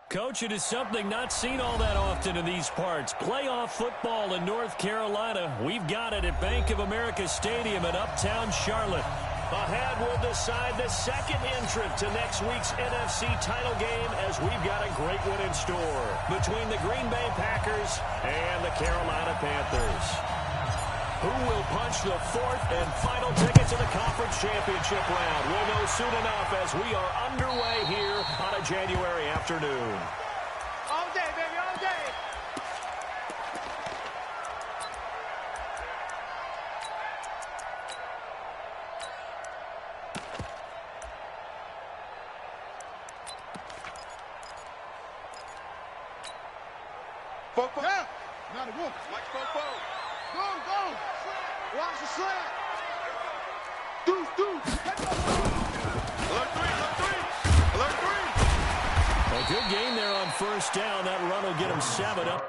Coach, it is something not seen all that often in these parts. Playoff football in North Carolina. We've got it at Bank of America Stadium in Uptown Charlotte. Ahead will decide the second entrant to next week's NFC title game, as we've got a great one in store between the Green Bay Packers and the Carolina Panthers. Who will punch the fourth and final ticket to the conference championship round? We'll know soon enough as we are underway here on a January afternoon. All day, baby, all day. Fofo. Yeah. Not a wolf. Mike Fofo. Go, go. Watch the slant. Deuce, deuce. Alert three. Alert three. A good game there on first down. That run will get him 7 up.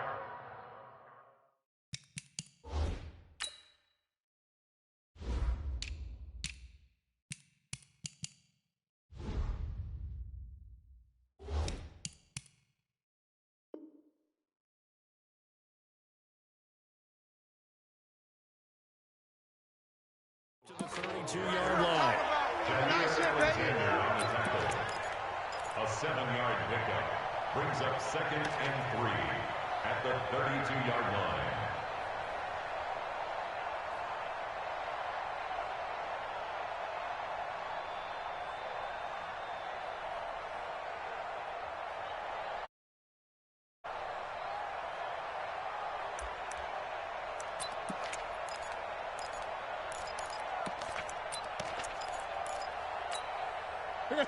To the 32-yard line. A 7-yard pickup brings up 2nd and 3 at the 32-yard line.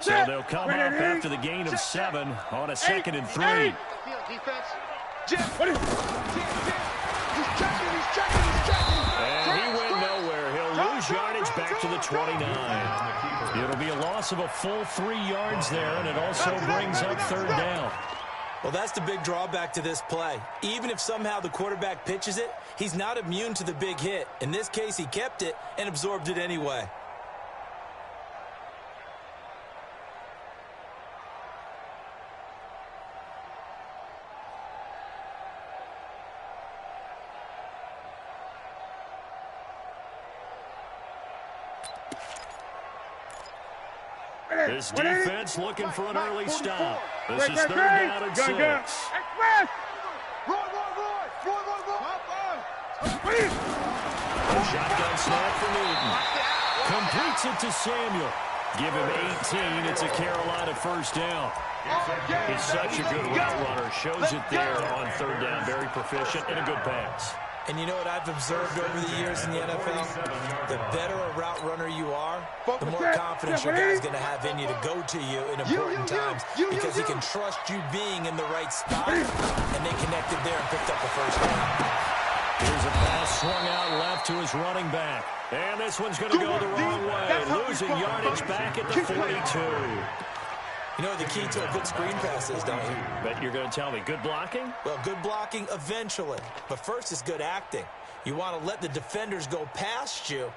So they'll come up after the gain of 7 on a 2nd and 3. Defense. Jim. He's checking. And he went nowhere. He'll lose yardage back to the 29. It'll be a loss of a full 3 yards there, and it also brings up 3rd down. Well, that's the big drawback to this play. Even if somehow the quarterback pitches it, he's not immune to the big hit. In this case, he kept it and absorbed it anyway. This defense looking for an early stop. This is 3rd down and 6. A shotgun snap for Newton. Completes it to Samuel. Give him 18. It's a Carolina 1st down. He's such a good route runner. Shows it there on 3rd down. Very proficient and a good pass. And you know what I've observed over the years in the NFL? The better a route runner you are, the more confidence your guy's going to have in you to go to you in important times, because he can trust you being in the right spot, and they connected there and picked up the 1st down. Here's a pass swung out left to his running back. And this one's going to go the wrong way. Losing yardage back at the 42. You know what the key to a good screen pass is, don't you? Bet you're going to tell me. Good blocking? Well, good blocking eventually. But first is good acting. You want to let the defenders go past you,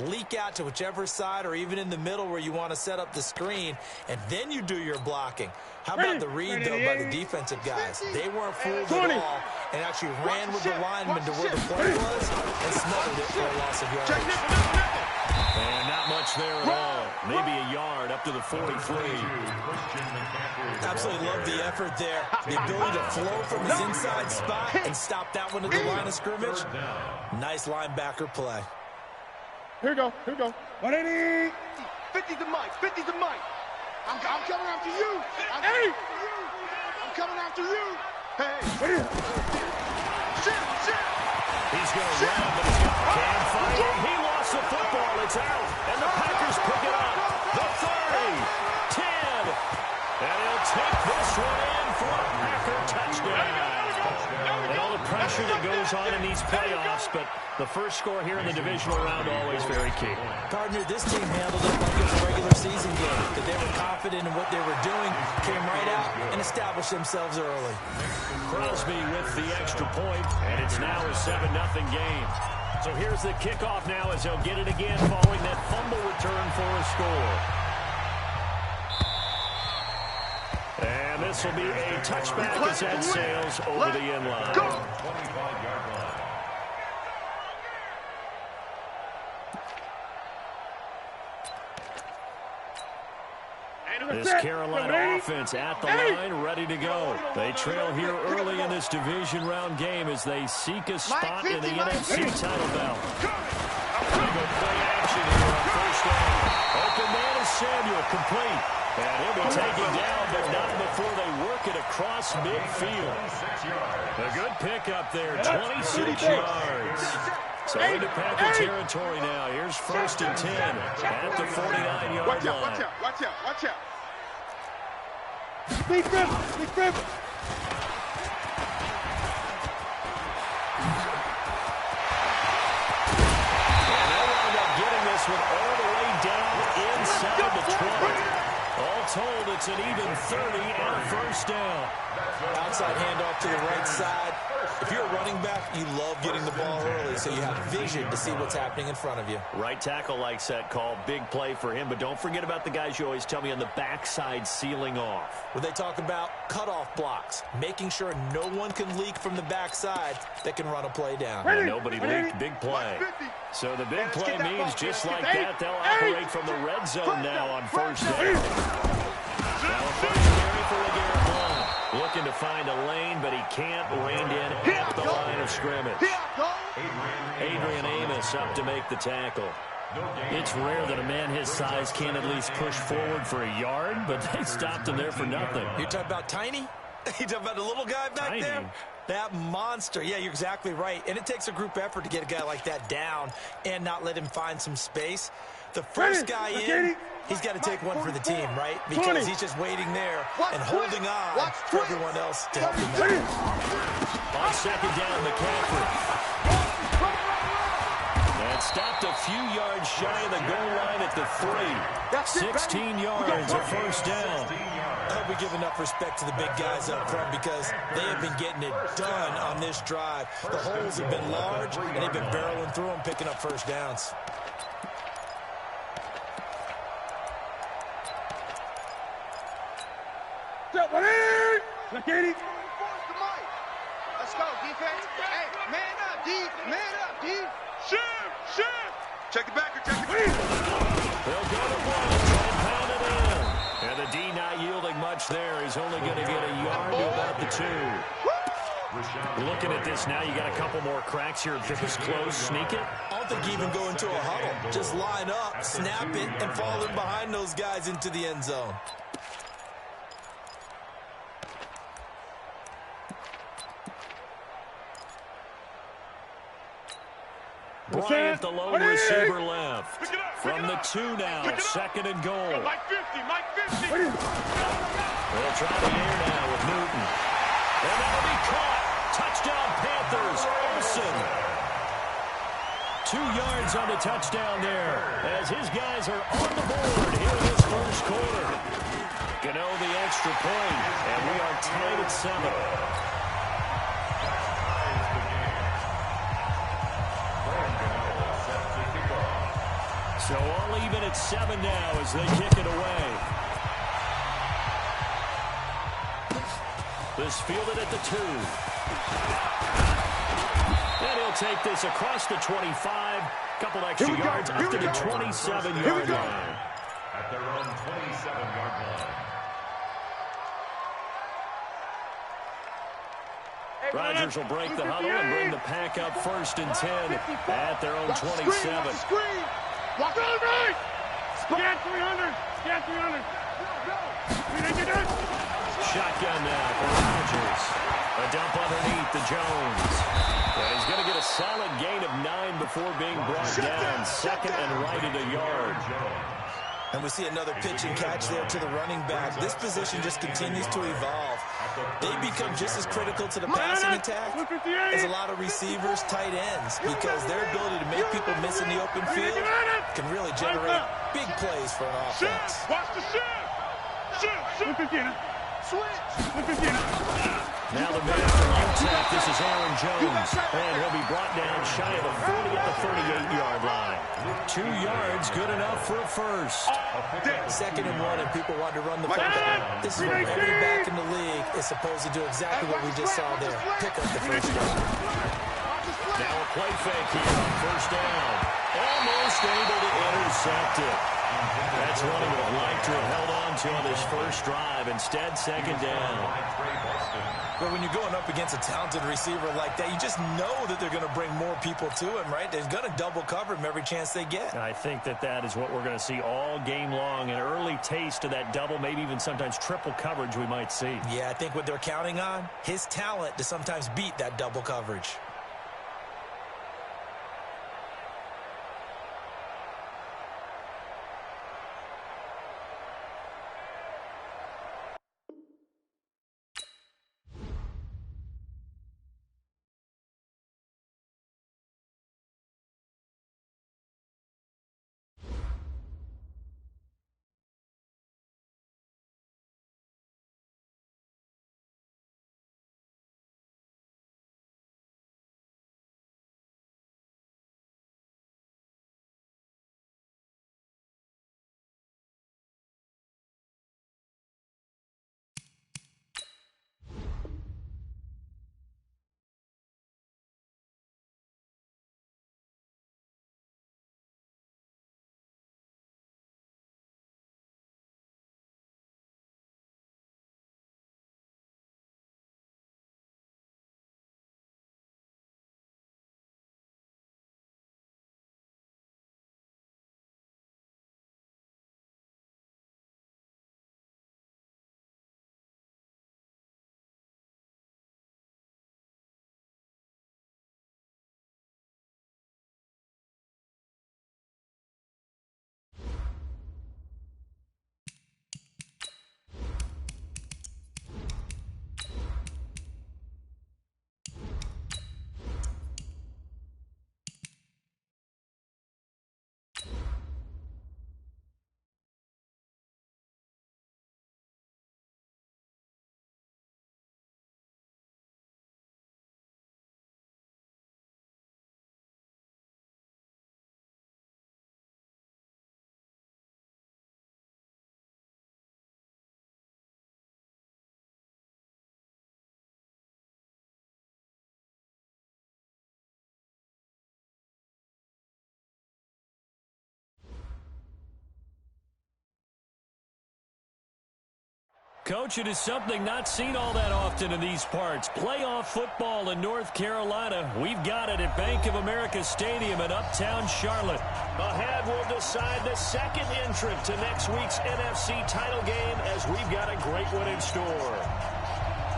leak out to whichever side or even in the middle where you want to set up the screen, and then you do your blocking. How about the read, though, by the defensive guys? They weren't fooled at all and actually ran with the lineman to where the play was and smothered it for a loss of yardage. And not much there at all. Maybe a yard up to the 43. Absolutely love the effort there. The ability to flow from his inside spot and stop that one at the line of scrimmage. Nice linebacker play. Here we go. 180. 50 to Mike. I'm coming after you. I'm coming after you. Hey. Shit. He's going to run, but he's got Cam fighting. He lost the football. It's out. And the Packers pick it up. The 30, 10. And he'll take this one in for a Packer touchdown. And all the pressure that goes on in these playoffs, but the first score here in the divisional round always very key. Gardner, this team handled it like it was a regular season game. That they were confident in what they were doing, came right out and established themselves early. Crosby with the extra point, and it's now a 7-0 game. So here's the kickoff now as they'll get it again following that fumble return for a score. And this will be a touchback as that sails over the end line. 25-yard line. This Carolina offense at the line, ready to go. They trail here early in this division round game as they seek a spot in the NFC title bout. Good play action here on first down. Open man is Samuel, complete. And he'll be taken down, but not before they work it across midfield. A good pickup there, 26 yards. So into Panther territory now. Here's 1st and 10 at the 49-yard line. Watch out, watch out, watch out. Big rip, big rip. And they wound up getting this one all the way down inside the 20. All told, it's an even 30 and a first down. Outside handoff to the right side. If you're a running back, you love getting the ball early so you have vision to see what's happening in front of you. Right tackle likes that call. Big play for him, but don't forget about the guys you always tell me on the backside sealing off. When they talk about cutoff blocks, making sure no one can leak from the backside that can run a play down. And nobody leaked. Big play. So the big play means just like that, they'll operate from the red zone now on first down. Now a first carry for LeGarrette Blount. Looking to find a lane, but he can't. Reined in at the line of scrimmage. Adrian Amos up to make the tackle. It's rare that a man his size can't at least push forward for a yard, but they stopped him there for nothing. You're talking about tiny? You talking about the little guy back there? That monster. Yeah, you're exactly right. And it takes a group effort to get a guy like that down and not let him find some space. The first guy in, he's got to take one for the team, right? Because he's just waiting there and holding on for everyone else to help him out. On second down, McCaffrey. And stopped a few yards shy of the goal line at the 3. 16 yards, a first down. I hope we give enough respect to the big guys up front because they have been getting it done on this drive. The holes have been large, and they've been barreling through them, picking up first downs. Let's go, defense. Hey, man up, D. Man up, D. Shift. Check the backer, check the backer. They'll go to one, try and pound it in. And the D not yielding much there. He's only going to get a yard to about the 2. Looking at this now, you got a couple more cracks here. This close, sneak it. I don't think you even go into a huddle. Just line up, snap it, and fall in behind those guys into the end zone. Bryant, the lone receiver left. From the 2 now, 2nd and goal. Mike 50. They'll try the air now with Newton. And that'll be caught. Touchdown, Panthers. Olsen. 2 yards on the touchdown there as his guys are on the board here in this first quarter. Gano the extra point, and we are tied at 7. So all even at 7 now as they kick it away. This fielded at the 2. And he'll take this across the 25. Couple extra yards up to the 27-yard line. At their own 27-yard line. Rodgers will break the huddle and bring the pack up 1st and 10 at their own 27. Walk on right! Scan 300! Scan 300! Shotgun now for Rodgers. A dump underneath to Jones. And he's going to get a solid gain of 9 before being brought down. 2nd and right at a yard. And we see another pitch and catch there to the running back. This position just continues to evolve. They become just as critical to the passing attack as a lot of receivers, tight ends, because their ability to make people miss in the open field can really generate big plays for an offense. Watch the shift! Shift! Switch! Now the man from UTEP, this is Aaron Jones. And he'll be brought down shy of the 40 at the 38-yard line. 2 yards, good enough for a first. 2nd and 1, and people want to run the football. This is what every back in the league is supposed to do, exactly what we just saw there. Pick up the first down. Now a play fake here on first down. Almost able to intercept it. That's one he would have liked to have held on to on his first drive. Instead, 2nd down. But when you're going up against a talented receiver like that, you just know that they're going to bring more people to him, right? They're going to double cover him every chance they get. I think that is what we're going to see all game long. An early taste of that double, maybe even sometimes triple coverage we might see. Yeah, I think what they're counting on, his talent to sometimes beat that double coverage. Coach, it is something not seen all that often in these parts. Playoff football in North Carolina. We've got it at Bank of America Stadium in Uptown Charlotte. Ahead will decide the second entrant to next week's NFC title game as we've got a great one in store.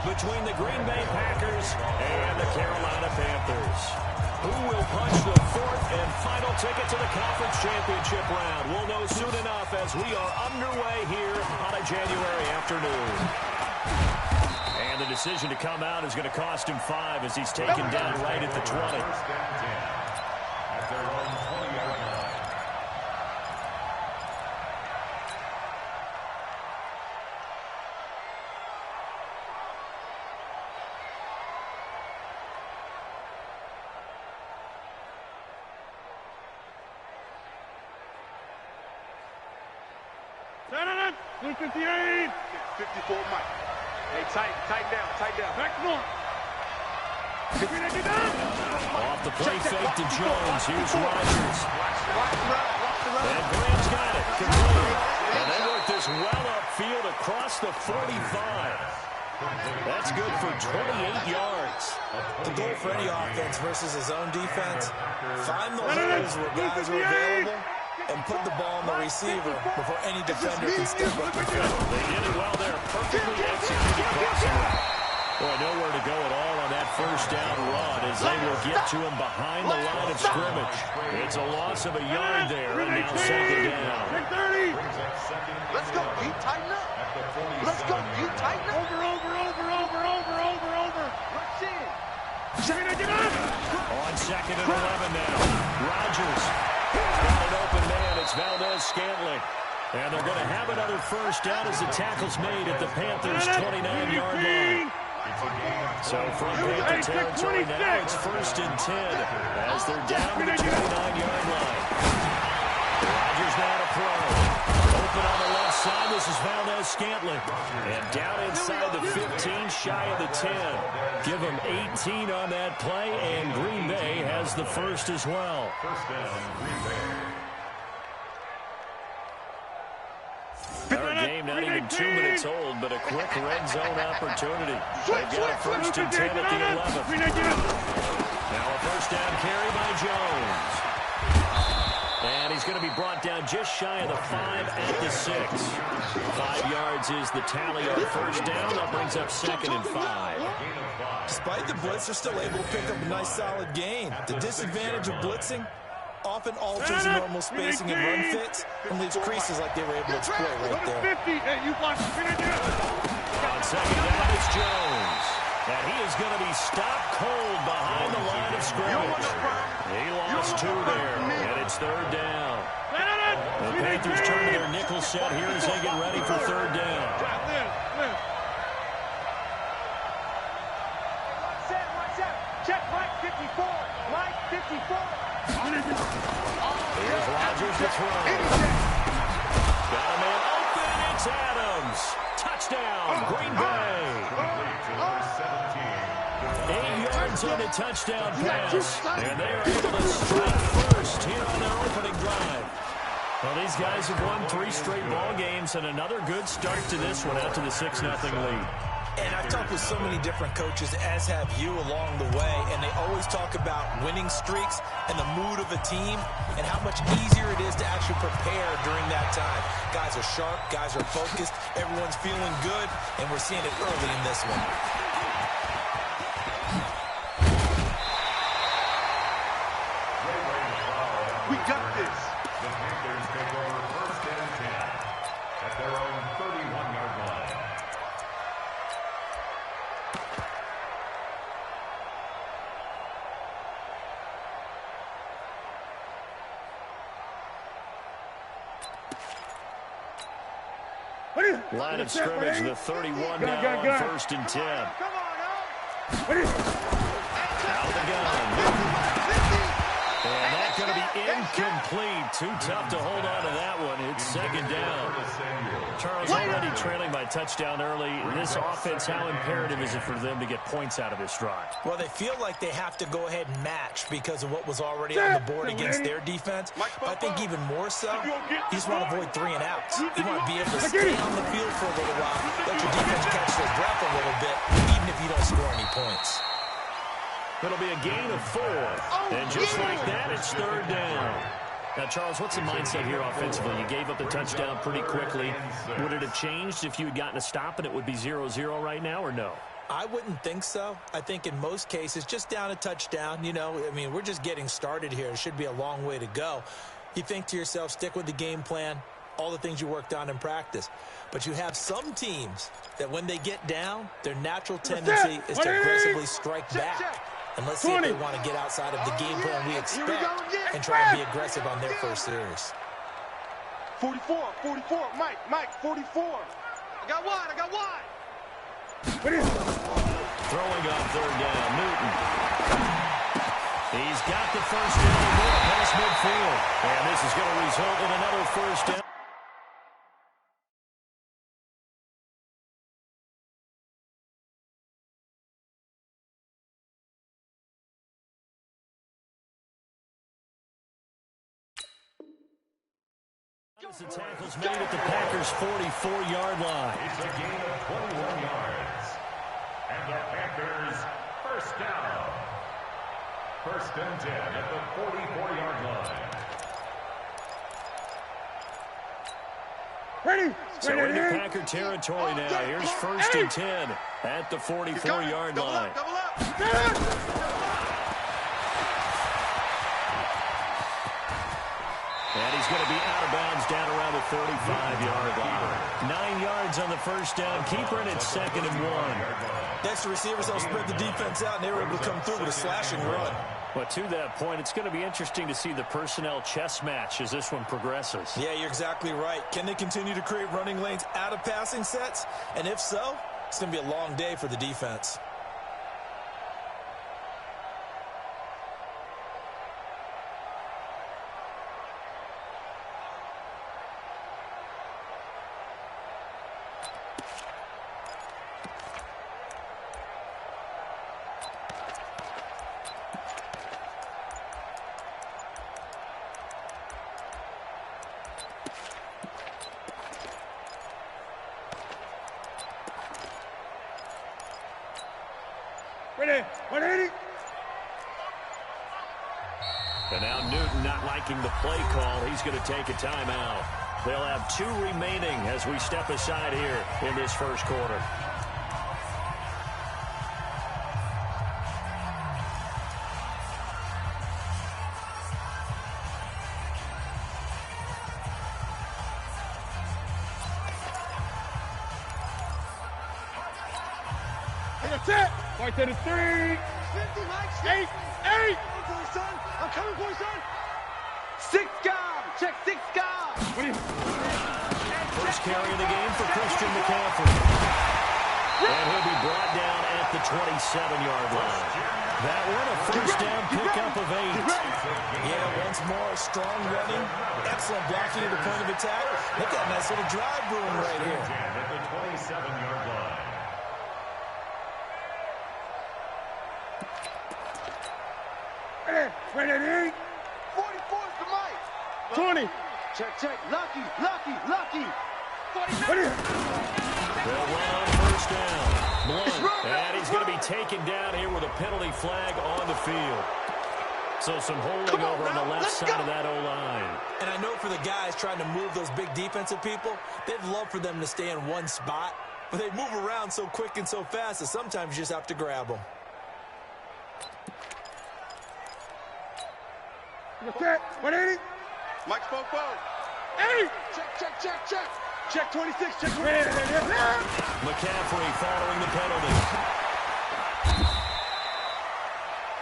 Between the Green Bay Packers and the Carolina Panthers. Who will punch the fourth and final ticket to the conference championship round? We'll know soon enough as we are underway here on a January afternoon. And the decision to come out is going to cost him 5 as he's taken down right at the 20. At their own 20-yard line. Senator, 58. 54 Mike. Hey, tighten down. Back north. Off the play fake to Jones. Here's Rodgers. And Graham's got it. Complete. And they work this well upfield across the 45. That's good for 28 yards. The goal for any offense versus his own defense, find the holes where guys are available and put the ball on the receiver before any defender can step up and field. They did it well there. Perfectly executed passing route. Boy, nowhere to go at all on that first down run as they will get to him behind the line of scrimmage. It's a loss of a yard there, and now 2nd down. 30. Let's go, D. Tighten up. Let's go, D. Tighten up. Over. Rush in. On 2nd and 11 now. Rodgers got an open man. It's Valdez-Scantling. And they're going to have another first down as the tackle's made at the Panthers' 29-yard line. So from Panther territory now, it's 1st and 10 as they're down to the 29-yard line. Rodgers now to throw. Open on the left side. This is Valdez-Scantling. And down inside the 15, shy of the 10. Give them 18 on that play, and Green Bay has the first as well. First down, Green Bay. Our game not even 2 minutes old, but a quick red zone opportunity. They've got a 1st and 10 at the 11th. Now a first down carry by Jones. And he's going to be brought down just shy of the 5 at the 6. 5 yards is the tally on first down. That brings up 2nd and 5. Despite the blitz, they're still able to pick up a nice solid gain. The disadvantage of blitzing often alters the normal spacing and run fits and leaves creases like they were able to exploit right there. On second down, it's Jones. And he is going to be stopped cold behind the line of scrimmage. He lost 2 there, and it's 3rd down. The Panthers turn to their nickel set here as they get ready for 3rd down. Check Mike 54. Mike 54. Here's Rodgers to throw. Got a man open. It's Adams. Touchdown, Green Bay. 8 yards on the touchdown pass. And they are able to strike first here on their opening drive. Well, these guys have won 3 straight ball games, and another good start to this one out to the 6-0 lead. And I've talked with so many different coaches, as have you, along the way, and they always talk about winning streaks and the mood of a team and how much easier it is to actually prepare during that time. Guys are sharp, guys are focused, everyone's feeling good, and we're seeing it early in this one. We got this. The Panthers take over 1st and 10 at their own 31-yard line. Line of scrimmage, the 31 now on 1st and 10. Out of the gun. And that's going to be incomplete. Too tough to hold on to that one. It's 2nd down. Charles already trailing by touchdown early. This offense, how imperative is it for them to get points out of this drive? Well, they feel like they have to go ahead and match because of what was already on the board against their defense. But I think even more so, you just want to avoid 3 and outs. You want to be able to stay on the field for a little while, let your defense catch their breath a little bit, even if you don't score any points. It'll be a gain of 4. And just like that, it's 3rd down. Now, Charles, what's the mindset here offensively? You gave up the touchdown pretty quickly. Would it have changed if you had gotten a stop and it would be 0-0 right now, or no? I wouldn't think so. I think in most cases, just down a touchdown, you know, I mean, we're just getting started here. It should be a long way to go. You think to yourself, stick with the game plan, all the things you worked on in practice. But you have some teams that when they get down, their natural tendency is to aggressively strike back. And let's see if they want to get outside of the game plan we expect and try and be aggressive on their first series. 44, Mike, 44. I got one. Throwing on 3rd down, Newton. He's got the first down and more past midfield. And this is going to result in another first down. The tackle's made at the Packers' 44-yard line. It's a gain of 21 yards. And the Panthers, first down. 1st and 10 at the 44-yard line. Ready. So into Packer territory now. Here's 1st and 10 at the 44-yard line. Double up. And he's going to be out of bounds down around the 35-yard line. 9 yards on the first down. Keeper, and it's 2nd and 1. Next, the receivers don't spread the defense out, and they were able to come through with a slashing run. But to that point, it's going to be interesting to see the personnel chess match as this one progresses. Yeah, you're exactly right. Can they continue to create running lanes out of passing sets? And if so, It's going to be a long day for the defense. Ready, 180. And now Newton not liking the play call. He's going to take a timeout. They'll have 2 remaining as we step aside here in this first quarter. That's it. Right to the 3. 50, Mike. 8. I'm coming, son. I'm coming for you, son. 6 guard. Check 6 guard. What do you? First carry of the game for Christian McCaffrey. And he'll be brought down at the 27-yard line. That one a first down pickup of 8. Yeah, once more, strong running, excellent blocking at the point of attack. Look at that nice little drive brewing right here. At the 27-yard line. Ready. 44's the Mike. 20. Check. Lucky. 49. They'll run on first down. Blunt. And he's going to be taken down here with a penalty flag on the field. So some holding over on the left side of that O-line. And I know for the guys trying to move those big defensive people, they'd love for them to stay in one spot. But they move around so quick and so fast that sometimes you just have to grab them. That's it. 180. Mike spoke forward. 8. Check. Check 26. Check 26. McCaffrey following the penalty.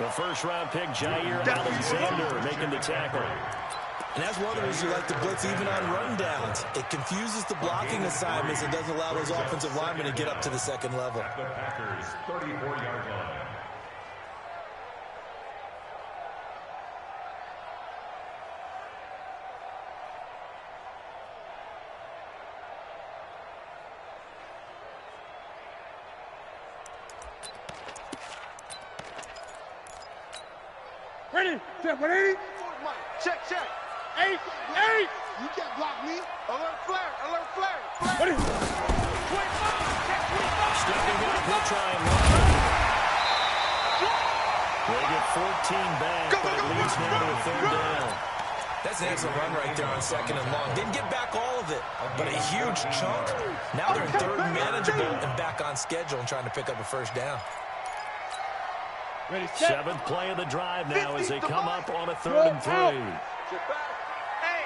The first-round pick, Jair Alexander, making the tackle. And that's one of the reasons you like to blitz even on rundowns. It confuses the blocking assignments and doesn't allow those offensive linemen to get up to the second level. At the Packers' 34-yard line. Ready. Set 180. Mike. Check. 8. You can't block me. Alert flare. Ready. 25. Check 25. Stepping up, he'll try and run. They get 14 back, but it leads now to a third down. That's an excellent run right there on second and long. Didn't get back all of it, but a huge chunk. Now they're in third and manageable and back on schedule and trying to pick up a first down. Ready. Set. 7th play of the drive now as they come up on a 3rd and 3. Check back. Hey,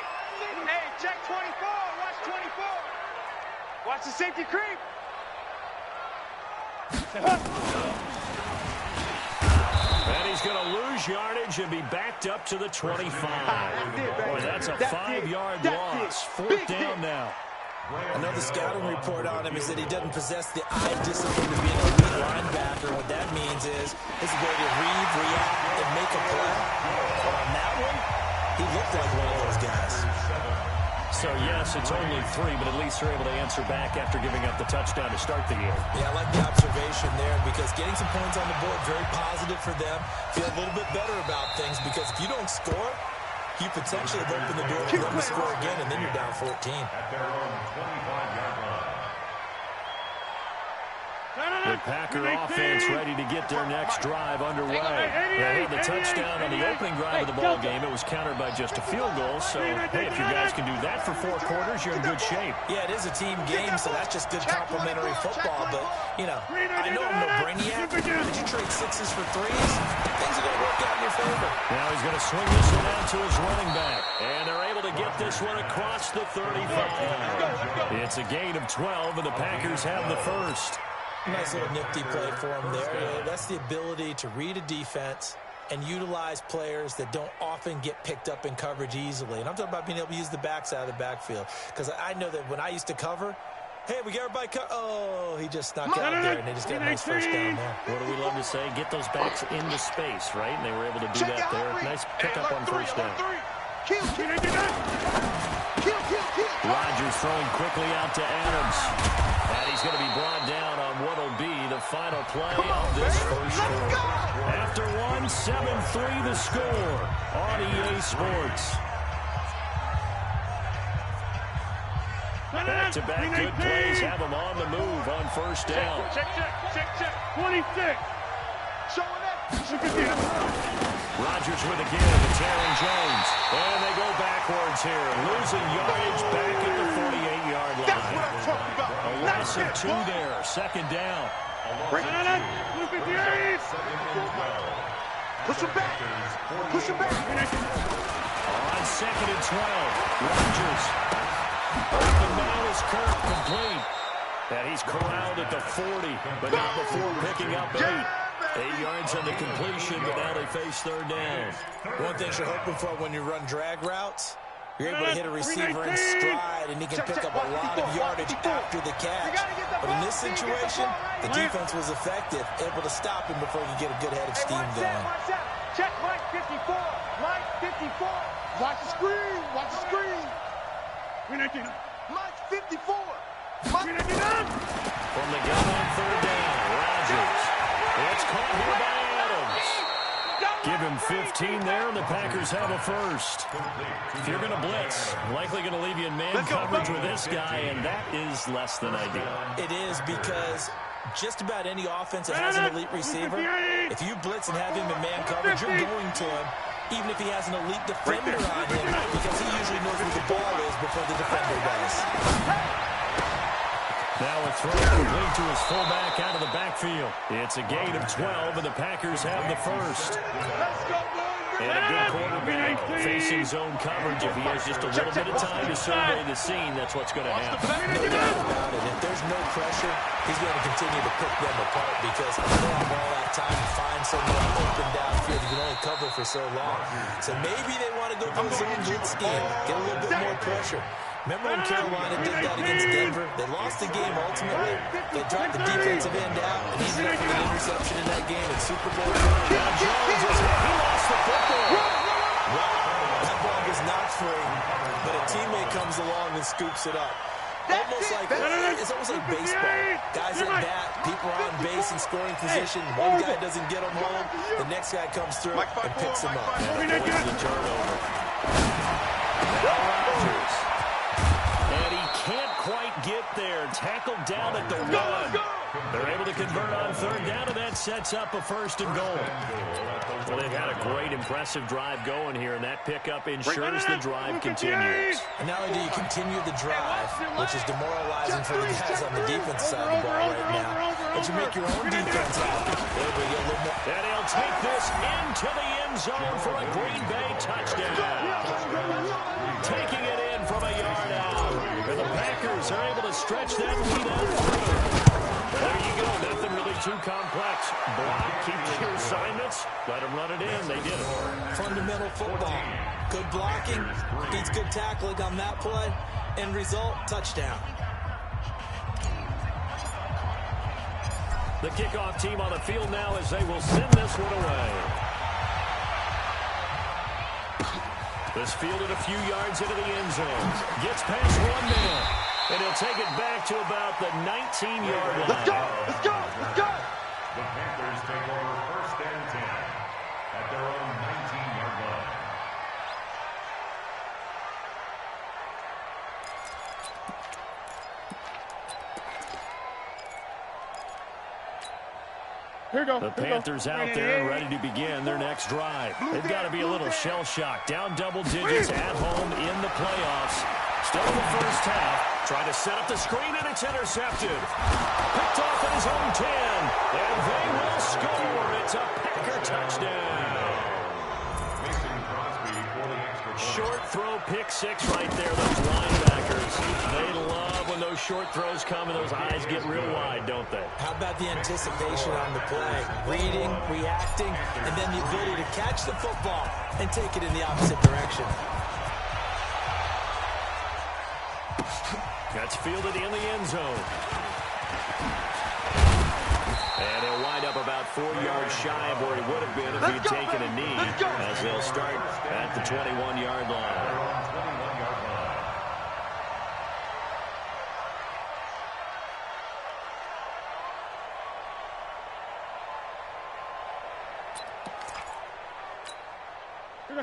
check 24. Watch 24. Watch the safety creep. And he's going to lose yardage and be backed up to the 25. Boy, that's a 5-yard loss. 4th down now. Another scouting report on him is that he doesn't possess the eye discipline to be an elite linebacker. What that means is his ability to read, react, and make a play. But on that one, he looked like one of those guys. So, yes, it's only 3, but at least they're able to answer back after giving up the touchdown to start the game. Yeah, I like the observation there because getting some points on the board, very positive for them. Feel a little bit better about things because if you don't score, you potentially have opened the door for them to score again, and then you're down 14. At their own 25-yard line. The Packer offense ready to get their next drive underway. They had the touchdown on the opening drive of the ball game. It was countered by just a field goal. So, hey, if you guys can do that for 4 quarters, you're in good shape. Yeah, it is a team game, so that's just good complementary football. But, you know, I know I'm no brainiac. Did you trade 6s for 3s? Things are going to work out in your favor. Now he's going to swing this one out to his running back. And they're able to get this one across the 35. It's a gain of 12, and the Packers have the first. Nice little nifty play for him there. Yeah, that's the ability to read a defense and utilize players that don't often get picked up in coverage easily. And I'm talking about being able to use the backside of the backfield. Because I know that when I used to cover, Hey, we got everybody cut. Oh, he just snuck out there, and they just got a nice first down there. What do we love to say? Get those backs into space, right? And they were able to do that there. Nice pickup on first down. Rodgers throwing quickly out to Adams. And he's going to be brought down on what will be the final play of this first quarter. After 1, 7-3 the score on EA Sports. Back-to-back good plays have them on the move on first down. Check. 26. Showing up. Rodgers with a give to Aaron Jones. And they go backwards here. Losing yardage back at the 48-yard line. That's what I'm talking about. A loss of 2 there. Second down. Push him back. On second and 12. Rodgers. The man is Kirk complete. And he's corralled at the 40, but not before picking up 8. 8 yards on the completion, but now they face third down. One thing you're hoping for when you run drag routes, you're able to hit a receiver in stride, and he can pick up a lot of yardage after the catch. But in this situation, the defense was effective, able to stop him before he could get a good head of steam going. Check Mike 54. Mike 54. Watch the screen. Mike 54. From the gun on third down, Rodgers. It's caught here by Adams. Give him 15 there, and the Packers have a first. If you're going to blitz, likely going to leave you in man coverage with this guy, and that is less than ideal. It is because just about any offense that has an elite receiver, if you blitz and have him in man coverage, you're going to him, even if he has an elite defender on him, because he usually knows where the ball is before the defender does. Now a throw complete to his fullback out of the backfield. It's a gain of 12, and the Packers have the first. And a good quarterback facing zone coverage. If he has just a little bit of time to survey the scene, that's what's going to happen. No doubt about it. If there's no pressure, he's going to continue to pick them apart because they don't have all that time to find someone open downfield. You can only cover for so long. So maybe they want to go for a zone blitz scheme, get a little bit more pressure. Remember when Carolina did that against Denver? They lost the game ultimately. They dropped the defensive end out and ended up with an interception in that game in Super Bowl. Now Jones is hit. He lost the football. Wow, that ball was not free, but a teammate comes along and scoops it up. It's almost like baseball. Guys at bat, people are on base in scoring position. One guy doesn't get them home. The next guy comes through and picks him up. And avoids the turnover. Now Rodgers. And he can't quite get there. Tackled down at the 1. They're able to convert on third down, and that sets up a first and goal. Well, they've had a great, impressive drive going here, and that pickup ensures the drive continues. And not only do you continue the drive, which is demoralizing for the guys on the defense side of the ball right now, but you make your own defense happy. And he'll take this into the end zone for a Green Bay touchdown. Taking it in from a yard out. And the Packers are able to stretch that lead out through. There you go. Nothing really too complex. Block, keep your assignments. Let them run it in. They did it. Fundamental football. Good blocking. Beats good tackling on that play. End result, touchdown. The kickoff team on the field now as they will send this one away. This fielded a few yards into the end zone. Gets past 1 man. And he'll take it back to about the 19-yard line. Let's go. The Panthers take over first and 10 at their own 19-yard line. The Panthers out there ready to begin their next drive. They've got to be a little shell-shocked. Down double digits at home in the playoffs. Still in the first half. Trying to set up the screen, and it's intercepted. Picked off at his own 10. And they will score. It's a Packer touchdown. Short throw, pick 6 right there. Those linebackers, they love when those short throws come and those eyes get real wide, don't they? How about the anticipation on the play? Reading, reacting, and then the ability to catch the football and take it in the opposite direction. That's fielded in the end zone. And he'll wind up about 4 yards shy of where he would have been if he had taken a knee, as they'll start at the 21-yard line.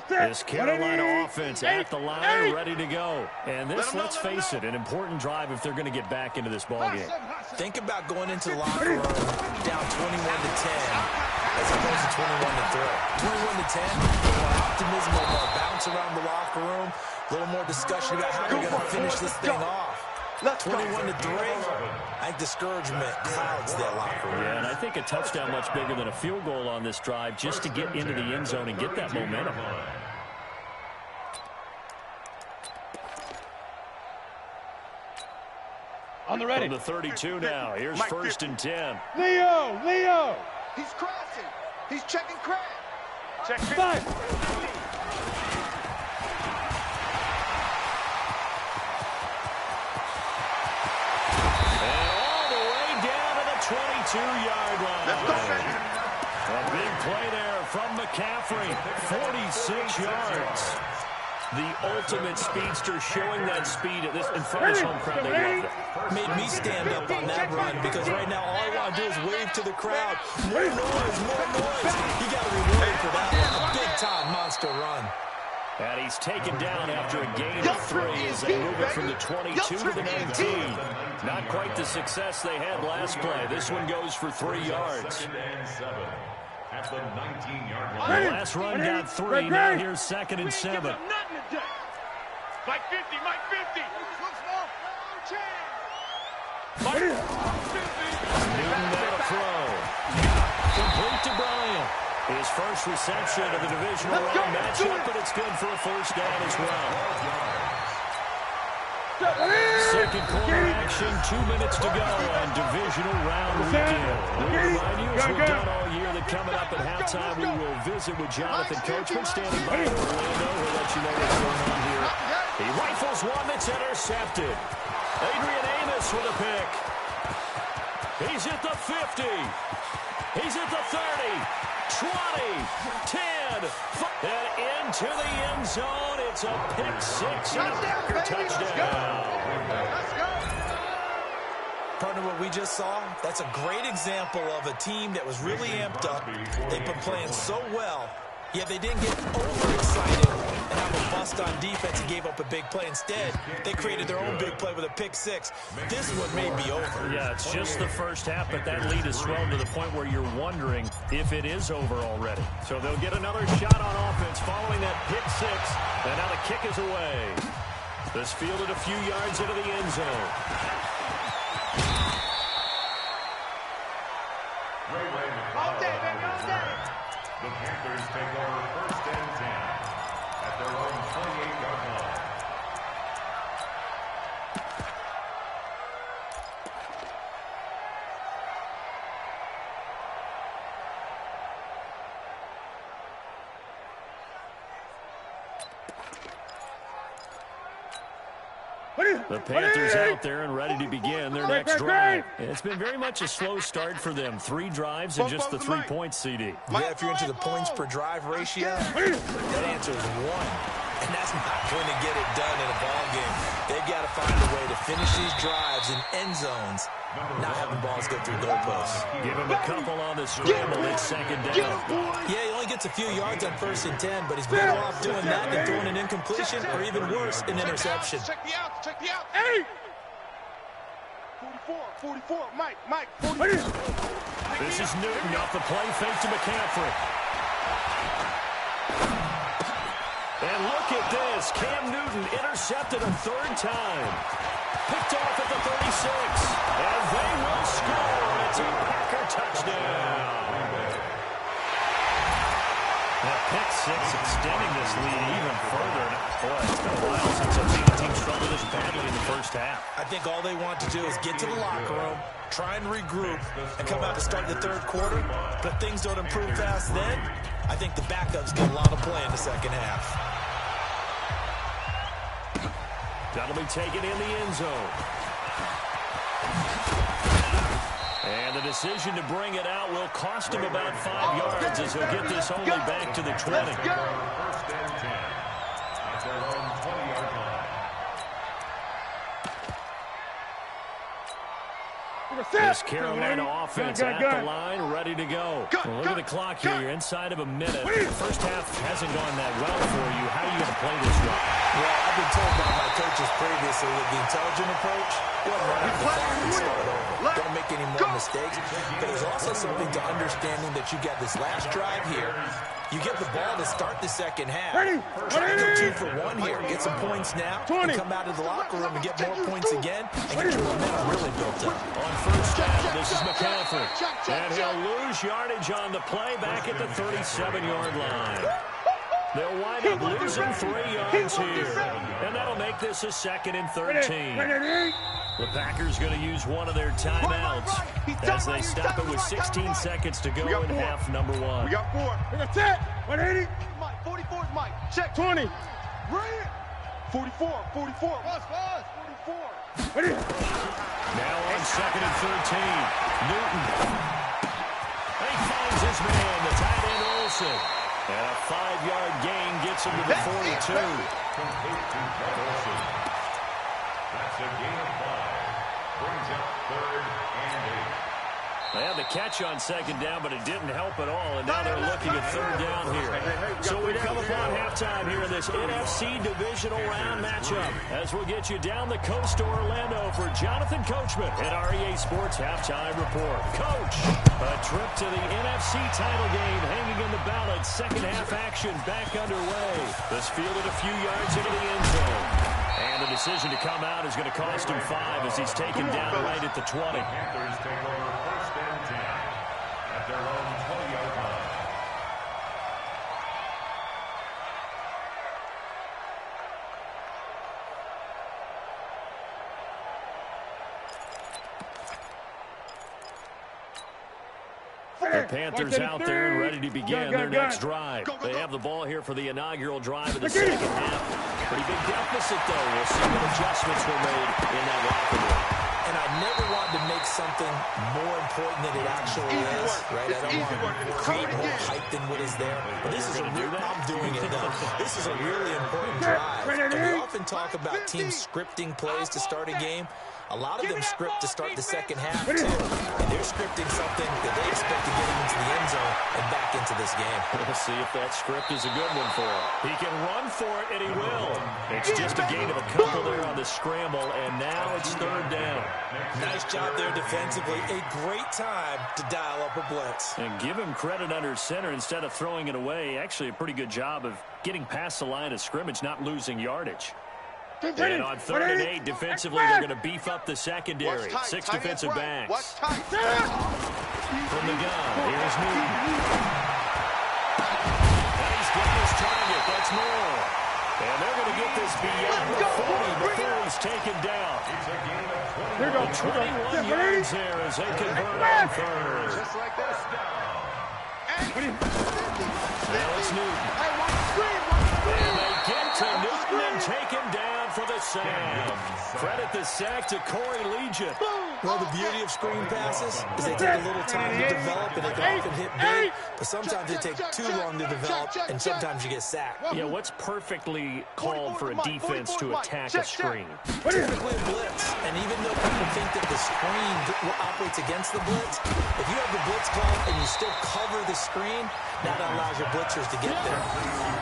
This Carolina offense at the line, ready to go. And this, let's face it, an important drive if they're going to get back into this ballgame. Think about going into the locker room down 21-10 as opposed to 21-3. 21-10, more optimism, a little more bounce around the locker room, a little more discussion about how they're going to finish this thing off. 21-3, I think discouragement clouds that locker room. Yeah, and I think a touchdown much bigger than a field goal on this drive just to get into the end zone and get that momentum. On the ready. From the 32 now. Here's first and 10. Leo! He's crossing. He's checking crack. Check 5. And all the way down to the 22-yard line. Let's go, A big play there from McCaffrey. 46 yards. The ultimate speedster, showing that speed at this in front of this home crowd. They love it. Made me stand up on that run because right now all I want to do is wave to the crowd. More noise, more noise. You got to reward him for that one. A big-time monster run. And he's taken down after a gain of 3 as they move it from the 22 to the 19. Not quite the success they had last play. This one goes for 3 yards. At the 19-yard The line. last run got 3. Now here's 2nd and 7. Mike 50, Mike 50. Newton got a throw. Complete to Bryant. His first reception of the divisional round matchup, but it's good for a first down as well. Second quarter action, 2 minutes to go on divisional round weekend. We'll remind you, as we've done all year, that coming up at halftime, we will visit with Jonathan Coachman standing by in Orlando. We'll let you know what's going on here. He rifles one that's intercepted. Adrian Amos with a pick. He's at the 50. He's at the 30. 20, 10, 5, and into the end zone. It's a pick 6 and a Packer touchdown. Partner, what we just saw, that's a great example of a team that was really amped up. They've been playing so well, yet they didn't get overexcited and have a bust on defense and gave up a big play. Instead, they created their own big play with a pick 6. This one may be over. Yeah, it's just the first half, but that lead has swelled to the point where you're wondering if it is over already. So they'll get another shot on offense following that pick 6, and now the kick is away. This fielded a few yards into the end zone. All day, baby, all day. The Panthers take over first and 10 at their own 28-yard line. The Panthers out there and ready to begin their next drive. It's been very much a slow start for them. 3 drives and just the 3 points, CD. Yeah, if you're into the points per drive ratio, that answer is 1. And that's not going to get it done in a ball game. They've got to find a way to finish these drives in end zones, not having balls go through goalposts. Give him a couple on the scramble. It's 2nd down. Yeah, he only gets a few yards on 1st and 10, but he's better off doing that than throwing an incompletion or even worse, an interception. Check the out, check the out. 8. 44, Mike, 40. This is Newton off the play fake to McCaffrey. And look at this. Cam Newton intercepted a 3rd time. Picked off at the 36. And they will score. It's a Packer touchdown. That pick 6 extending this lead even further. Boy, it's been a while since I've seen a team struggle this badly in the first half. I think all they want to do is get to the locker room, try and regroup, and come out to start the 3rd quarter. But if things don't improve fast then, I think the backups get a lot of play in the 2nd half. That'll be taken in the end zone. And the decision to bring it out will cost him about 5 yards as he'll get this only back to the 20. First and 10 at their own 20-yard line. This Carolina offense at the line, ready to go. Well, look at the clock here. You're inside of a minute. The first half hasn't gone that well for you. How are you going to play this one? Well, I've been told by my coaches previously with the intelligent approach, you want to run out the clock and start over. Don't make any more mistakes. But there's also something to understanding that you got this last drive here. You get the ball to start the second half. Try to go 2 for 1 here. Get some points now and come out of the locker room and get more points again and get your momentum really built up. On first down, this is McCaffrey. And he'll lose yardage on the play back at the 37-yard line. They'll wind up losing 3 yards here. And that'll make this a 2nd and 13. The Packers going to use one of their timeouts as they stop it with 16 seconds to go in half number 1. We got 4. We got 10. 180. Mike, 44 is Mike. Check. 20. Right. 44. 44. Buzz. 44. Now on 2nd and 13. Newton. He finds his man, the tight end Olsen. And a 5-yard gain gets him to the 42. Complete to Olsen. That's a gain of 5. Brings up 3rd and 8. They had the catch on 2nd down, but it didn't help at all, and now they're looking at 3rd down here. So we come upon halftime here in this NFC Divisional Round matchup as we'll get you down the coast to Orlando for Jonathan Coachman at REA Sports Halftime Report. Coach, a trip to the NFC title game hanging in the balance. Second half action back underway. This fielded a few yards into the end zone. And the decision to come out is going to cost him 5 as he's taken down right at the 20. Panthers take over 1st and 10 at their own 20-yard line. The Panthers out there and ready to begin their next drive. They have the ball here for the inaugural drive of the second half. Pretty big deficit, though. We'll see what adjustments were made in that locker room. And I never wanted to make something more important than it actually is, right? I don't want to create more hype than what is there. But this is a real, I'm doing it though. This is a really important drive. And we often talk about teams scripting plays to start a game. A lot of them script to start the second half, too. They're scripting something that they expect to get them into the end zone and back into this game. We'll see if that script is a good one for him. He can run for it, and he will. It's just a gain of a couple there on the scramble, and now it's 3rd down. Nice job there defensively. A great time to dial up a blitz. And give him credit under center instead of throwing it away. Actually, a pretty good job of getting past the line of scrimmage, not losing yardage. And on 3rd and 8, defensively, they're going to beef up the secondary. 6 defensive backs. From the gun, here's Newton. And he's got his target. That's Moore. And they're going to get this beyond the 40 before he's taken down. Here we go. 21 yards there as they convert on 3rd. Just like this. Now it's Newton. And they get to Newton and take him down for the sack. Credit the sack to Corey Legion. Well, the beauty of screen passes is they take a little time to develop, and they can often hit big, but sometimes they take too long to develop, and sometimes you get sacked. Yeah, what's perfectly called for a defense to attack a screen? Typically a blitz, and even though people think that the screen operates against the blitz, if you have the blitz called and you still cover the screen, that allows your blitzers to get there.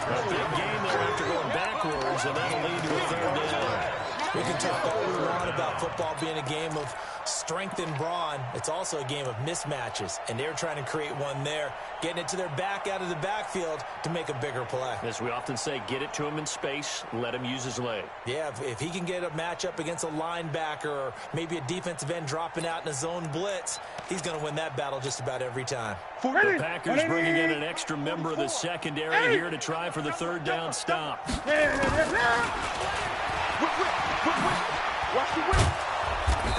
A big game there after going backwards, and that'll lead to a 3rd down. We can talk all we want about football being a game of strength and brawn. It's also a game of mismatches, and they're trying to create one there, getting it to their back out of the backfield to make a bigger play. As we often say, get it to him in space, let him use his leg. Yeah, if he can get a matchup against a linebacker or maybe a defensive end dropping out in a zone blitz, he's going to win that battle just about every time. The Packers bringing in an extra member of the secondary here to try for the 3rd down stop.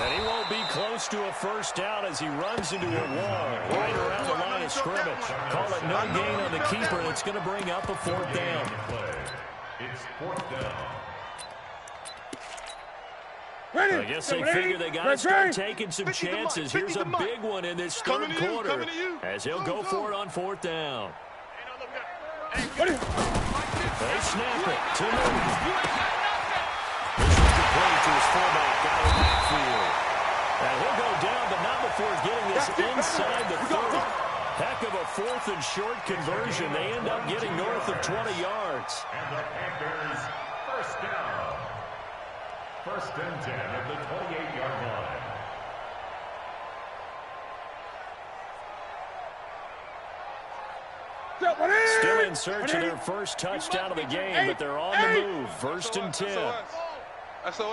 And he won't be close to a 1st down as he runs into a wall right around the line of scrimmage. Call it no gain on the keeper, and it's going to bring up a 4th down. It's 4th down. I guess they figure they got to start taking some chances. Here's a big one in this third quarter as he'll go for it on fourth down. They snap it to Newton. This is the play to his fullback out of the backfield. And he'll go down, but not before getting this inside the 30. Heck of a fourth and short conversion. They end up getting north of 20 yards. And the Panthers, first down. First and 10 at the 28-yard line. Still in search of their first touchdown of the game, but they're on the move. First and 10. SOS. Newton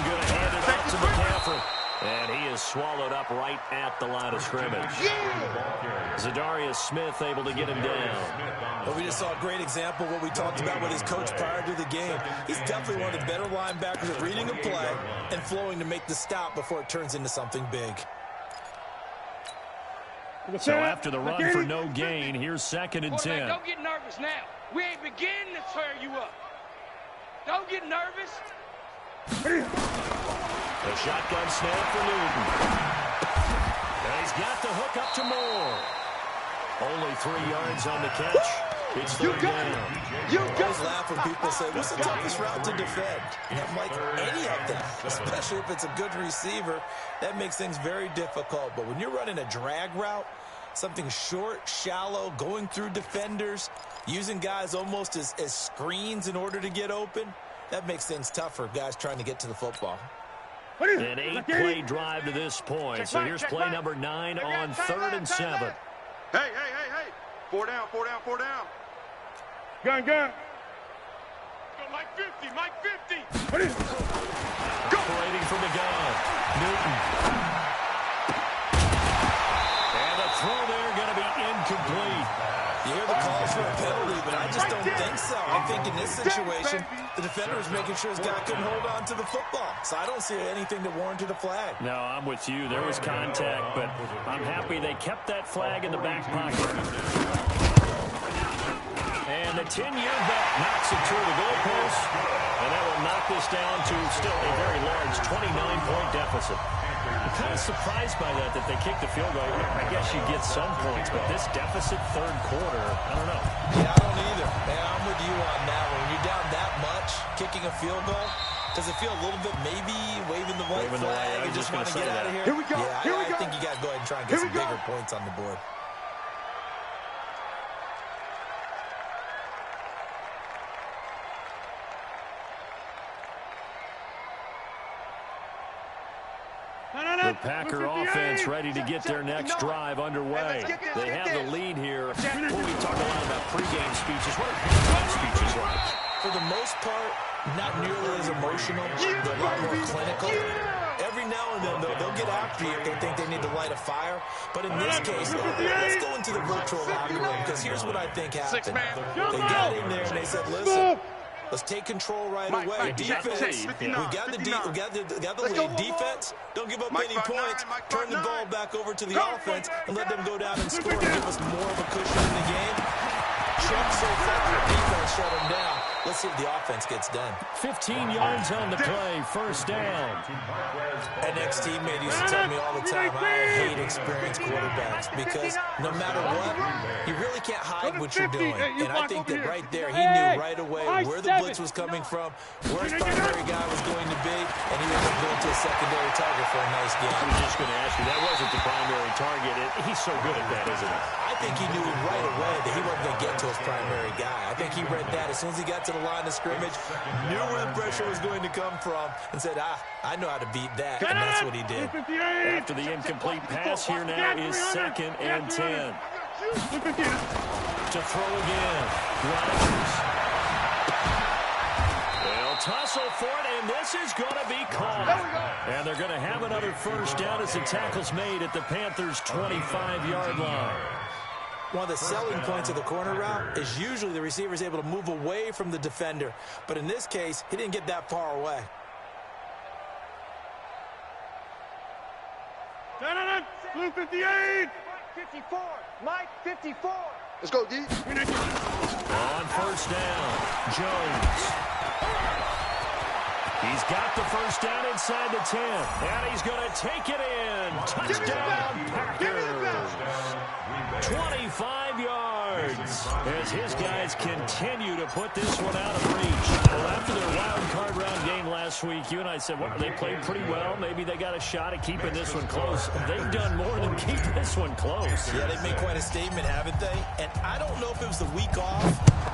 going to hand it out to McCaffrey. And he is swallowed up right at the line of scrimmage. Zadarius Smith able to get him down. Well, we just saw a great example of what we talked about with his coach prior to the game. He's definitely one of the better linebackers at reading a play and flowing to make the stop before it turns into something big. So after the run for no gain, here's second and 10. Don't get nervous now. We ain't beginning to tear you up. Don't get nervous. The shotgun snap for Newton. And he's got the hook up to Moore. Only 3 yards on the catch. It's third down. I always laugh when people say, what's the toughest route to defend? And I'm like, any of them, especially if it's a good receiver. That makes things very difficult. But when you're running a drag route, something short, shallow, going through defenders, using guys almost as screens in order to get open, that makes things tougher, guys trying to get to the football. An 8-play drive to this point. So here's play number 9 on third and 7. Hey. 4 down. Gun. Go, Mike 50. Operating from the gun. Newton. And the throw there going to be incomplete. You hear the calls for a penalty, but I just don't think so. I think in this situation, the defender is making sure his guy couldn't hold on to the football. So I don't see anything that warranted a flag. No, I'm with you. There was contact, but I'm happy they kept that flag in the back pocket. And the 10-year vet knocks it through the goalpost, and that will knock this down to still a very large 29-point deficit. I'm kind of surprised by that they kicked the field goal. I guess you get some points, but this deficit third quarter, I don't know. Yeah, I don't either. Man, I'm with you on that one. When you're down that much, kicking a field goal, does it feel a little bit maybe waving the white flag and just want to get out of here? Here we go. Yeah, I think you got to go ahead and try and get some bigger points on the board. The Packer offense ready to get their next drive underway. They have the lead here. Well, we talk a lot about pregame speeches. What are halftime speeches like? For the most part, not nearly as emotional. They're a lot more clinical. Every now and then, though, they'll get after you if they think they need to light a fire. But in this case, let's go into the virtual locker room, because here's what I think happened. They got in there and they said, listen, let's take control right away. Defense, we got the lead. Defense, don't give up any points. Turn the ball back over to the offense and let them go down and score and give us more of a cushion in the game. Check so far. Defense shut them down. Let's see if the offense gets done. 15 yards on the play, first down. An ex-teammate used to tell me all the time, I hate experienced quarterbacks because no matter what, you really can't hide what you're doing. And I think that right there, he knew right away where the blitz was coming from, where his primary guy was going to be, and he ended up going to a secondary target for a nice game. I was just going to ask you, that wasn't the primary target. He's so good at that, isn't he? I think he knew right away that he wasn't going to get to his primary guy. I think he read that as soon as he got to the line of scrimmage, knew where the pressure was going to come from, and said, I know how to beat that, and that's what he did. After the incomplete pass, here now is second and 10. To throw again. Rodgers. They'll tussle for it, and this is going to be called. And they're going to have another first down as the tackle's made at the Panthers' 25-yard line. One of the selling points of the corner route is usually the receiver is able to move away from the defender. But in this case, he didn't get that far away. Blue 58. 54. Mike 54. Let's go, D. On first down, Jones. He's got the first down inside the 10. And he's going to take it in. Touchdown, Packers. 25 yards as his guys continue to put this one out of reach. Well, after their wild card round game last week, you and I said, well, they played pretty well. Maybe they got a shot at keeping this one close. They've done more than keep this one close. Yeah, they've made quite a statement, haven't they? And I don't know if it was the week off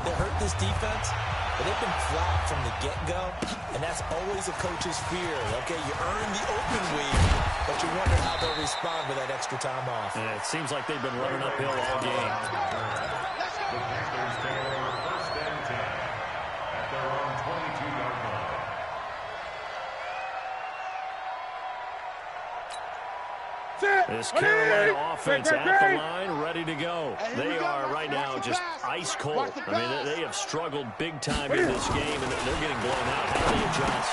that hurt this defense, but they've been flat from the get-go, and that's always a coach's fear. Okay, you earn the open week, but you wonder how they'll respond with that extra time off. And it seems like they've been running uphill all game. The Panthers take over first and 10 at their own 22-yard line. This Carolina offense at the line, ready to go. They are right now just ice cold. I mean, they have struggled big time in this game, and they're getting blown out. How do they adjust?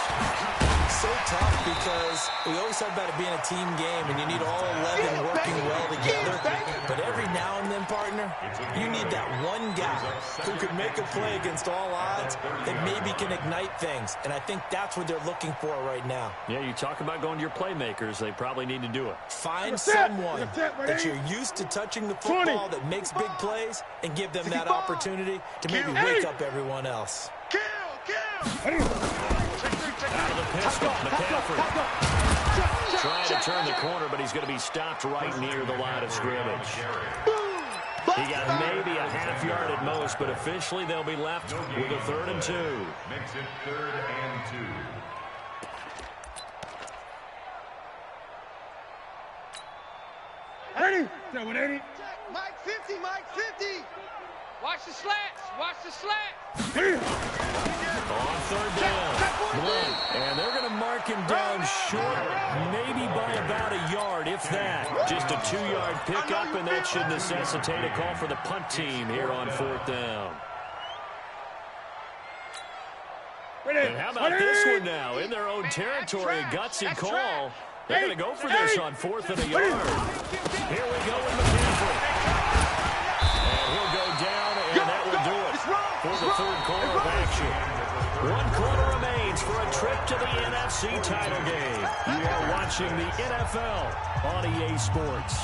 So tough because we always talk about it being a team game, and you need all 11 working well together. But every now and then, partner, you need that one guy who could make a play against all odds that maybe can ignite things. And I think that's what they're looking for right now. Yeah, you talk about going to your playmakers. They probably need to do it. Find someone that you're used to touching the football that makes big plays and give them that opportunity to maybe wake up everyone else. Out of the pistol, McCaffrey. Trying to turn the corner, but he's going to be stopped right near the line of scrimmage. He got maybe a half yard at most, but officially they'll be left with a 3rd and 2. Makes it 3rd and 2. Ready? 180. Mike 50, Mike 50. Watch the slats. Watch the slats. On 3rd down. And they're going to mark him down short, maybe by about a yard, if that. Just a 2-yard pickup, and that should necessitate a call for the punt team here on 4th down. And how about this one now? In their own territory, a gutsy call. They're going to go for this on 4th and a yard. Here we go with McCaffrey. And he'll go down, and that will do it for the 3rd quarter of action. 1 quarter remains for a trip to the NFC title game. You are watching the NFL on EA Sports.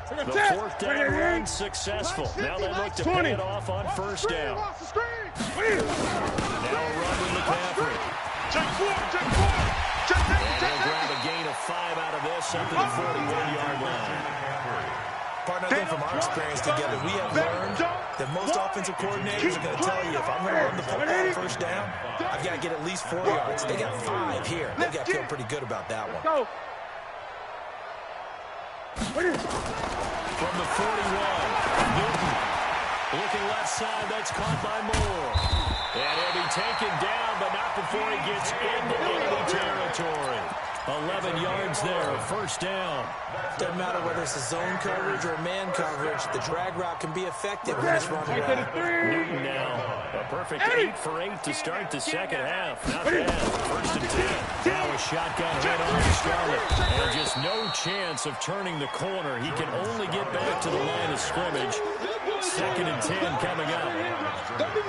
The 4th down run successful. Now they look to pay it off on 1st down. Now a run with McCaffrey. And they'll grab a gain of 5 out of this up to the 41-yard line. Partner, I think from our experience together, we have learned that most offensive coordinators are going to tell you, if I'm going to run the football on 1st down, I've got to get at least 4 yards. They got 5 here. They've got to feel pretty good about that one. Go. From the 41, Newton looking left side. That's caught by Moore. And he'll be taken down, but not before he gets into enemy territory. 11 yards there, 1st down. Doesn't matter whether it's a zone coverage or a man coverage, the drag route can be effective when it's run well. Newton now, a perfect 8 for 8 to start the second half. Not bad, 1st and 10. Now a shotgun hit on Charlotte. And just no chance of turning the corner. He can only get back to the line of scrimmage. 2nd and 10 coming up.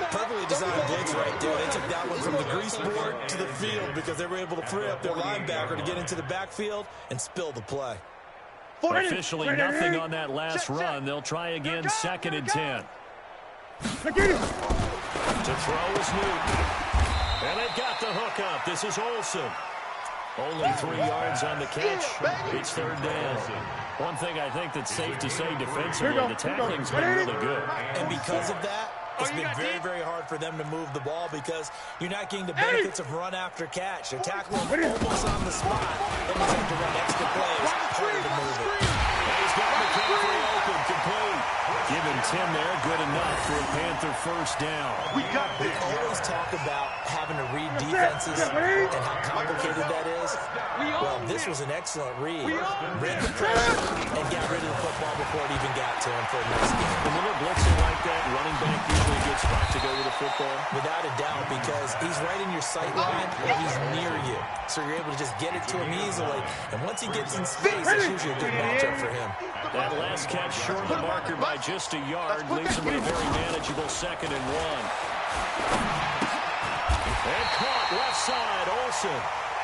Perfectly designed blitz right there. They took that one from the grease board to the field because they were able to free up their linebacker to get into the backfield and spill the play. Officially nothing on that last run. They'll try again, 2nd and 10. To throw is Newton. And they've got the hook up. This is Olsen. Only 3 yards on the catch. It's 3rd down. One thing I think that's safe to say defensively, the tackling's been really good. And because of that, it's been very, very hard for them to move the ball because you're not getting the benefits of run after catch. They're tackling almost on the spot. That means they have to run extra plays, harder to move it. And he's got McCaffrey open, complete. Give him him there. Good enough for a Panther first down. We got this. We always talk about having to read defenses and how complicated that is. Well, this was an excellent read. Read the pressure and got rid of the football before it even got to him for a nice game. And when they're blitzing like that, running back usually a good spot to go with the football. Without a doubt, because he's right in your sight line or he's near you. So you're able to just get it to him easily. And once he gets in space, it's usually a good matchup for him. That last catch short of the marker by just a yard leaves him with a very manageable 2nd and 1. And caught left side, Olsen.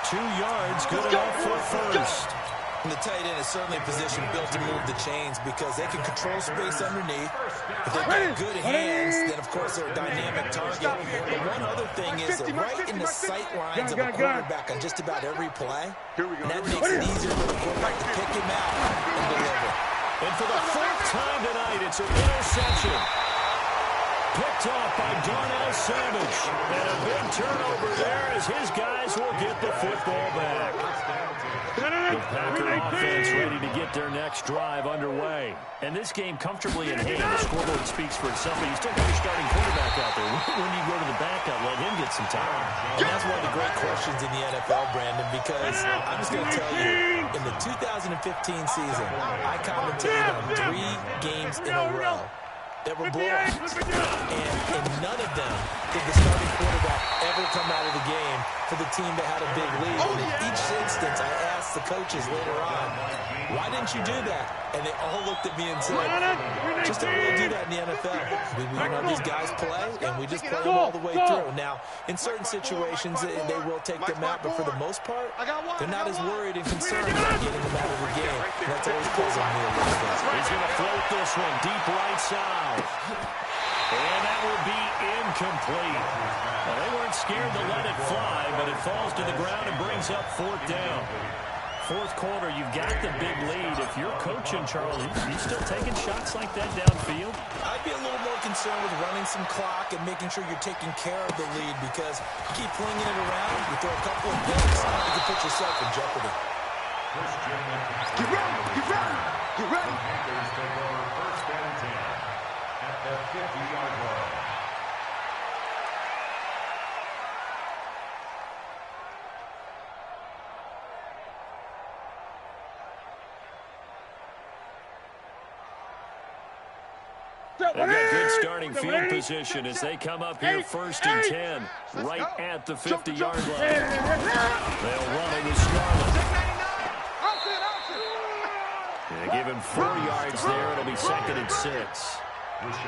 2 yards, good enough for first. And the tight end is certainly a position built to move the chains because they can control space underneath. If they've got good hands, then of course they're a dynamic target. But one other thing is they're right in the sight lines of a quarterback on just about every play. And that makes it easier for the quarterback to pick him out and deliver. And for the 4th time tonight, it's an interception. Picked off by Darnell Savage. And a big turnover there as his guys will get the football back. The Packer offense ready to get their next drive underway. And this game comfortably in hand. The scoreboard speaks for itself, but you still got your starting quarterback out there. When you go to the backup, let him get some time. And that's one of the great questions in the NFL, Brandon, because I'm just going to tell you, in the 2015 season, I commentated on 3 games in a row that were blowouts. And in none of them did the starting quarterback ever come out of the game for the team that had a big lead. And in each instance, I asked the coaches later on, why didn't you do that? And they all looked at me and said, just don't really do that in the NFL. We know these guys play, and we just play them all the way through. Now, in certain situations, they will take them out, but for the most part, they're not as worried and concerned about getting them out of the game. And that's always puzzling me a little bit. He's going to float this one deep right side. And that will be incomplete. Well, they weren't scared to let it fly, but it falls to the ground and brings up 4th down. 4th quarter, you've got the big lead. If you're coaching, Charles, you still taking shots like that downfield? I'd be a little more concerned with running some clock and making sure you're taking care of the lead because you keep flinging it around, you throw a couple of picks, you can put yourself in jeopardy. Get ready, get ready, get ready. Panthers take over 1st and 10 at the 50-yard line. They've got good starting field position as they come up here 1st and 10, right at the 50-yard line. They'll run it with Scarlett. They give him 4 yards there. It'll be 2nd and 6.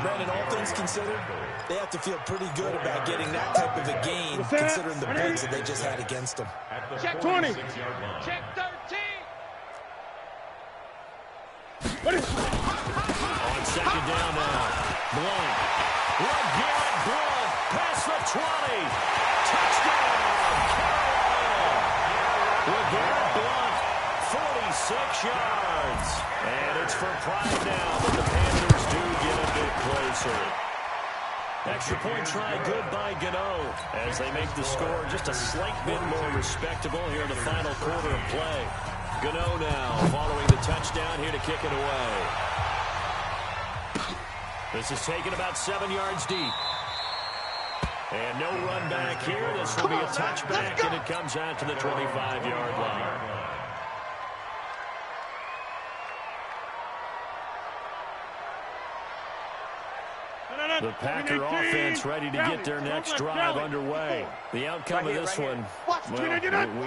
Brandon, all things considered, they have to feel pretty good about getting that type of a gain considering the bigs that they just had against them. Check 20. Check 13. On 2nd down now. Blunt. LeGarrette Blunt. Past the 20. Touchdown, Carolina. LeGarrette Blunt, 46 yards. And it's for pride now that the Panthers do get a bit closer. Extra point try good by Gano as they make the score just a slight bit more respectable here in the final quarter of play. Gano now following the touchdown here to kick it away. This is taken about 7 yards deep. And no run back here. This will be a touchback, and it comes out to the 25-yard line. The Packer offense ready to get their next drive underway. The outcome of this one, well, we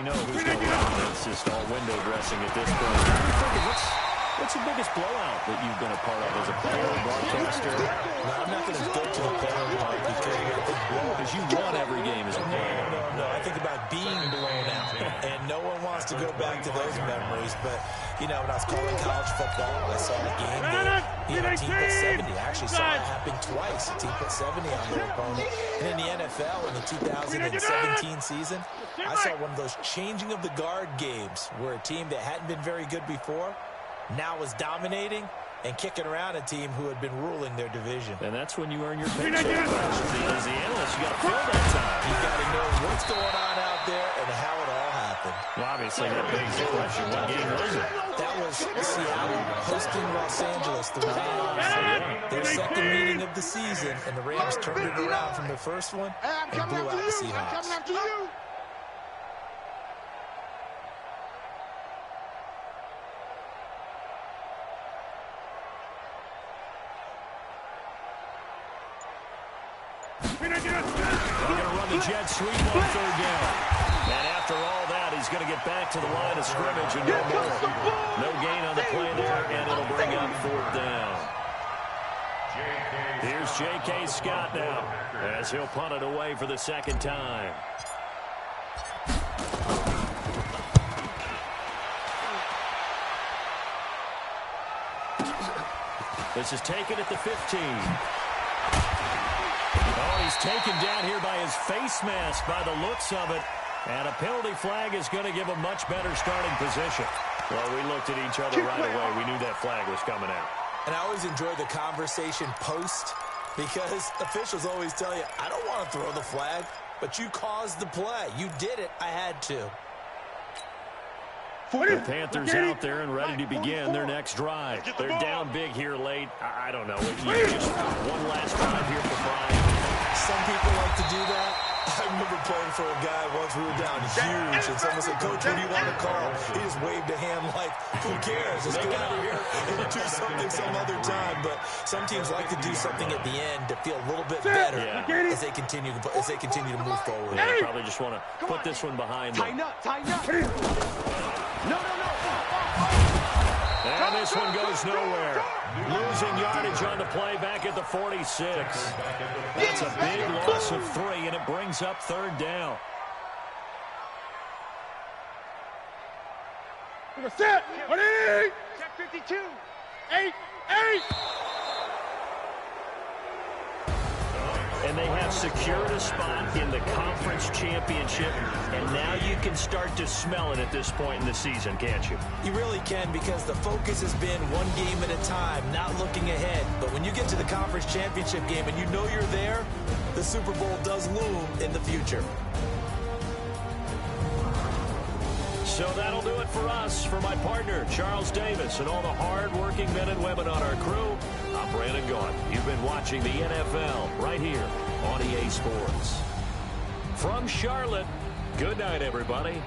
know who's going to win. It's just all window dressing at this point. What's the biggest blowout that you've been a part of as a player or broadcaster? No, I'm not going to go to the player part because you won every game as a player. No. I think about being blown out, and no one wants to go back to those memories. But, you know, when I was calling college football, I saw a game where, a team put 70. I actually saw it happen twice. A team put 70 on their opponent. And in the NFL, in the 2017 season, I saw one of those changing of the guard games where a team that hadn't been very good before now was dominating and kicking around a team who had been ruling their division. And that's when you earn your paycheck. As the analyst, you got to feel that time. You got to know what's going on out there and how it all happened. happened? Well, obviously, that begs the question, what game was it? That was Seattle hosting Los Angeles, the Rams. Their second meeting of the season, and the Rams turned it around from the first one and blew out the Seahawks. They're going to run the jet sweep on third down. And after all that, he's going to get back to the line of scrimmage and no more. No gain on the play there, and it'll bring up fourth down. Here's J.K. Scott now as he'll punt it away for the second time. This is taken at the 15. Oh, he's taken down here by his face mask by the looks of it. And a penalty flag is going to give a much better starting position. Well, we looked at each other right away. We knew that flag was coming out. And I always enjoy the conversation post because officials always tell you, I don't want to throw the flag, but you caused the play. You did it. I had to. The Panthers out there and ready to begin their next drive. They're down big here late. I don't know. Just one last drive here for Brian. Some people like to do that. I remember playing for a guy once. We were down huge, and someone said, Coach, what do you want to call? He just waved a hand like, who cares? Let's get out of here and do something some other time. But some teams like to do something at the end to feel a little bit better as they continue to move forward. Yeah, they probably just want to put this one behind them. Tighten up. No. And this one goes nowhere. Losing yardage on the play back at the 46. That's a big loss of 3, and it brings up third down. Set. Ready. Check 52. 8. And they have secured a spot in the conference championship, and now you can start to smell it at this point in the season, can't you? You really can, because the focus has been one game at a time, not looking ahead. But when you get to the conference championship game and you know you're there, the Super Bowl does loom in the future. So that'll do it for us. For my partner, Charles Davis, and all the hard-working men and women on our crew, I'm Brandon Gaudin. You've been watching the NFL right here on EA Sports. From Charlotte, good night, everybody.